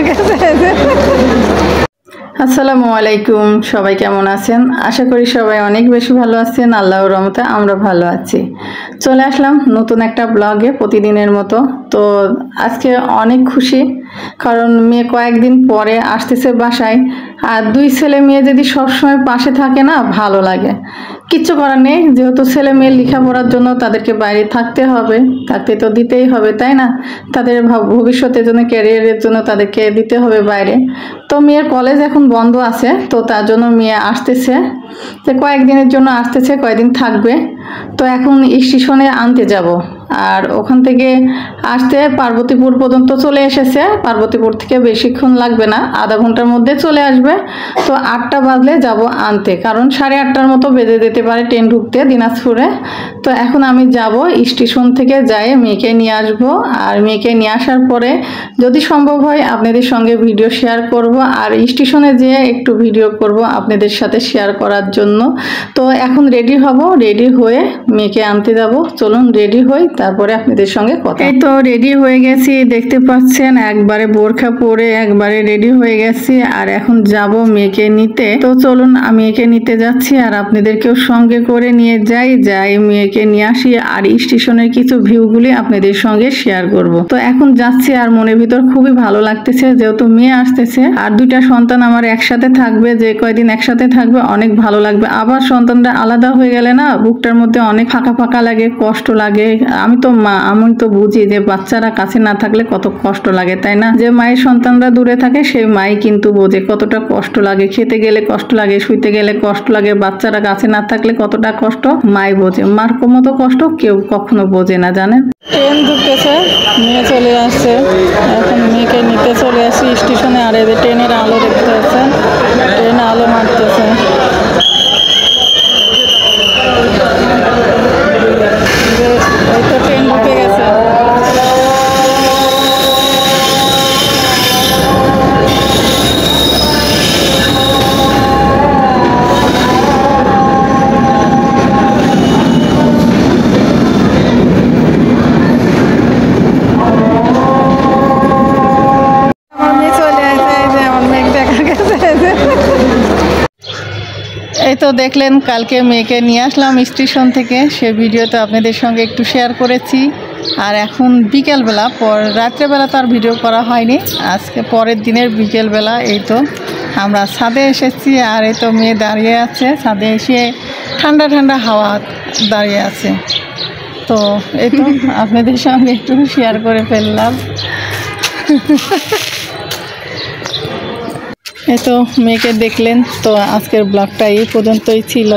গেছে। আসসালামু আলাইকুম, সবাই কেমন আছেন? আশা করি সবাই অনেক বেশি ভালো আছেন। আল্লাহর রহমতে আমরা ভালো আছি। চলে আসলাম নতুন একটা ব্লগে প্রতিদিনের মতো। তো আজকে অনেক খুশি, কারণ মেয়ে কয়েকদিন পরে আসতেছে বাসায়। আর দুই ছেলে মেয়ে যদি সবসময় পাশে থাকে না, ভালো লাগে। কিচ্ছু করার নেই, যেহেতু ছেলে মেয়ে লেখাপড়ার জন্য তাদেরকে বাইরে থাকতে হবে, থাকতে তো দিতেই হবে, তাই না? তাদের ভবিষ্যতের জন্য, ক্যারিয়ারের জন্য তাদেরকে দিতে হবে বাইরে। তো মেয়ের কলেজ এখন বন্ধ আছে, তো তার জন্য মেয়ে আসতেছে, তো কয়েকদিনের জন্য আসতেছে, কয়েকদিন থাকবে। তো এখন স্টেশনে আনতে যাব, আর ওখান থেকে আসতে পার্বতীপুর পর্যন্ত চলে এসেছে। পার্বতীপুর থেকে বেশিক্ষণ লাগবে না, আধা ঘন্টার মধ্যে চলে আসবে। তো 8টা বাজলে যাব আনতে, কারণ 8:30টার মতো বেজে যেতে পারে ট্রেন ঢুকতে দিনাজপুরে। তো এখন আমি যাব স্টেশন থেকে, যাই মেয়েকে নিয়ে আসব। আর মেয়েকে নিয়ে আসার পরে যদি সম্ভব হয় আপনাদের সঙ্গে ভিডিও শেয়ার করব, আর স্টেশনে যেয়ে একটু ভিডিও করব আপনাদের সাথে শেয়ার করার জন্য। তো এখন রেডি হব, রেডি হয়ে মেয়েকে আনতে যাব। চলুন রেডি হই, তারপরে আপনাদের সঙ্গে কথা। এই তো রেডি হয়ে গেছি, দেখতে পাচ্ছেন একবারে বোরখা পরে একবারে রেডি হয়ে গেছি। আর এখন যাব মেয়েকে নিতে। তো চলুন আমি মেয়েকে নিতে যাচ্ছি, আর আপনাদেরকেও সঙ্গে করে নিয়ে যাই মেয়েকে নিয়ে আসি। আর স্টেশনের কিছু ভিউগুলি আপনাদের সঙ্গে শেয়ার করব। তো এখন যাচ্ছি, আর মনের ভিতর খুবই ভালো লাগতেছে, যেহেতু মেয়ে আসতেছে আর দুইটা সন্তান আমার একসাথে থাকবে। যে কয়দিন একসাথে থাকবে অনেক ভালো লাগবে। আবার সন্তানরা আলাদা হয়ে গেলে না, বুকটার মধ্যে অনেক ফাঁকা ফাঁকা লাগে, কষ্ট লাগে। আমি তো মা, আমি তো বুঝি যে বাচ্চারা কাছে না থাকলে কত কষ্ট লাগে, তাই না? যে মায়ের সন্তানরা দূরে থাকে সেই মাই কিন্তু বোঝে কতটা কষ্ট লাগে। খেতে গেলে কষ্ট লাগে, শুইতে গেলে কষ্ট লাগে, বাচ্চারা কাছে না থাকলে কতটা কষ্ট মাই বোঝে। মার মতো কষ্ট কেউ কখনো বোঝে না, জানেন? ট্রেন ঢুকতেছে, মেয়ে চলে আসছে। এখন মেয়েকে নিতে চলে আসি স্টেশনে। আর এই যে ট্রেনের আলো দেখতে পাচ্ছেন, ট্রেনে আলো মারতেছে। এই তো ট্রেন ঢুকে গেছে। এই তো দেখলেন, কালকে মেয়েকে নিয়ে আসলাম স্টেশন থেকে, সে ভিডিওটা আপনাদের সঙ্গে একটু শেয়ার করেছি। আর এখন বিকেলবেলা, রাত্রেবেলা তো আর ভিডিও করা হয়নি, আজকে পরের দিনের বিকেলবেলা। এই তো আমরা ছাদে এসেছি, আর এই তো মেয়ে দাঁড়িয়ে আছে ছাদে এসে, ঠান্ডা ঠান্ডা হাওয়া দাঁড়িয়ে আছে। তো এই তো আপনাদের সঙ্গে একটু শেয়ার করে ফেললাম। এই তো মেয়েকে দেখলেন। তো আজকের ব্লগটা এই পর্যন্তই ছিল,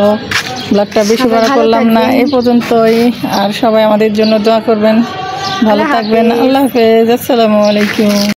ব্লগটা বেশি বড় করলাম না, এই পর্যন্তই। আর সবাই আমাদের জন্য দোয়া করবেন, ভালো থাকবেন। আল্লাহ হাফেজ, আসসালামু আলাইকুম।